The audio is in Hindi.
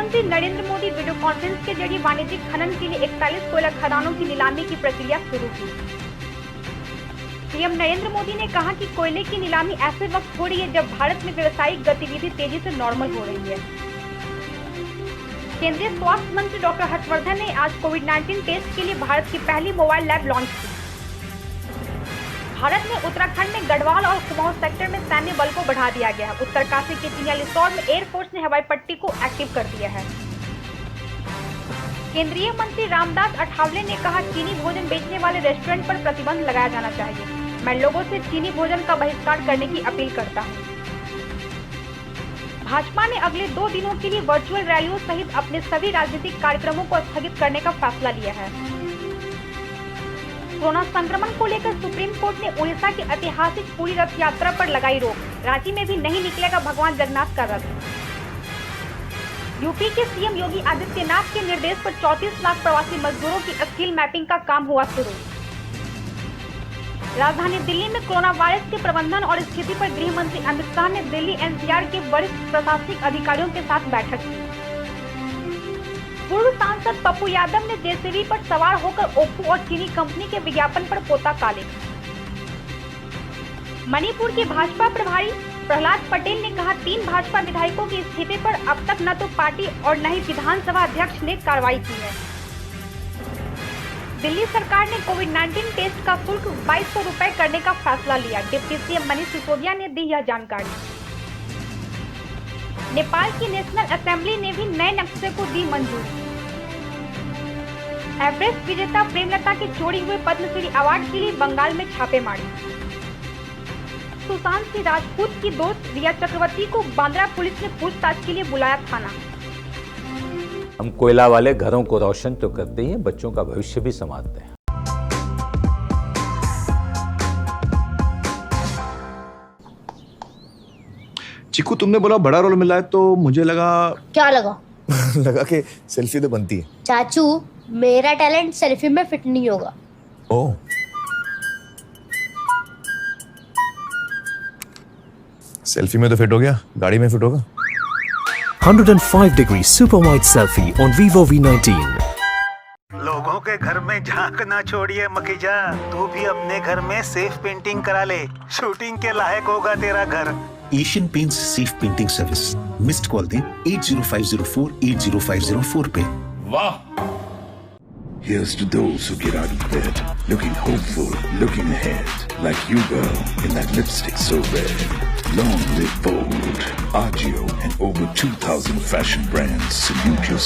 प्रधानमंत्री नरेंद्र मोदी वीडियो कॉन्फ्रेंस के जरिए वाणिज्यिक खनन के लिए 41 कोयला खदानों की नीलामी की प्रक्रिया शुरू की। पीएम नरेंद्र मोदी ने कहा कि कोयले की नीलामी ऐसे वक्त हो रही है जब भारत में व्यवसायिक गतिविधि तेजी से नॉर्मल हो रही है। केंद्रीय स्वास्थ्य मंत्री डॉक्टर हर्षवर्धन ने आज कोविड-19 टेस्ट के लिए भारत की पहली मोबाइल लैब लॉन्च की। भारत में उत्तराखंड में गढ़वाल और कुमाऊं सेक्टर में सैन्य बल को बढ़ा दिया गया है। उत्तरकाशी के चिन्यालीसौर में एयरफोर्स ने हवाई पट्टी को एक्टिव कर दिया है। केंद्रीय मंत्री रामदास अठावले ने कहा, चीनी भोजन बेचने वाले रेस्टोरेंट पर प्रतिबंध लगाया जाना चाहिए। मैं लोगों से चीनी भोजन का बहिष्कार करने की अपील करता हूं। भाजपा ने अगले 2 दिनों के लिए वर्चुअल रैलियों सहित अपने सभी राजनीतिक कार्यक्रमों को स्थगित करने का फैसला लिया है। कोरोना संक्रमण को लेकर सुप्रीम कोर्ट ने उड़ीसा की ऐतिहासिक पुरी रथ यात्रा पर लगाई रोक। रांची में भी नहीं निकलेगा भगवान जगन्नाथ का रथ। यूपी के सीएम योगी आदित्यनाथ के निर्देश पर 34 लाख प्रवासी मजदूरों की स्किल मैपिंग का काम हुआ शुरू। राजधानी दिल्ली में कोरोना वायरस के प्रबंधन और स्थिति पर गृह मंत्री अमित शाह ने दिल्ली एनसीआर के वरिष्ठ प्रशासनिक अधिकारियों के साथ बैठक की। पूर्व सांसद पप्पू यादव ने जेसीबी पर सवार होकर ओप्पो और चीनी कंपनी के विज्ञापन पर पोता काले। मणिपुर के भाजपा प्रभारी प्रहलाद पटेल ने कहा, 3 भाजपा विधायकों के इस्तीफे पर अब तक न तो पार्टी और न ही विधानसभा अध्यक्ष ने कार्रवाई की है। दिल्ली सरकार ने कोविड-19 टेस्ट का शुल्क 2200 रुपए करने का फैसला लिया। डिप्टी सीएम मनीष सिसोदिया ने दी यह जानकारी। नेपाल की नेशनल असेंबली ने भी नए नक्शे को दी मंजूरी। एवरेस्ट विजेता प्रेमलता के चोरी हुए पद्मश्री अवार्ड के लिए बंगाल में छापेमारी। सुशांत सिंह राजपूत की दोस्त रिया चक्रवर्ती को बांद्रा पुलिस ने पूछताछ के लिए बुलाया थाना। हम कोयला वाले घरों को रोशन तो करते हैं, बच्चों का भविष्य भी संवारते हैं। चिकू, तुमने बोला बड़ा रोल मिला है तो मुझे लगा। क्या लगा? लगा कि सेल्फी तो बनती है। चाचू, मेरा टैलेंट सेल्फी में फिट नहीं होगा। ओह, सेल्फी में तो फिट हो गया, गाड़ी में फिट होगा। 105 degree super wide selfie on Vivo V19। लोगों के घर में झांक ना छोड़िए मखीजा, तू भी अपने घर में सेफ पेंटिंग करा ले। शूटिंग के लायक होगा तेरा घर। Asian paints safe painting service. Missed call दें 805048 8050 पे। वाह! Here's to those who get out of bed, looking hopeful, looking ahead, like you girl in that lipstick so red. Long live Bold, Agio, and over 2,000 fashion brands salute your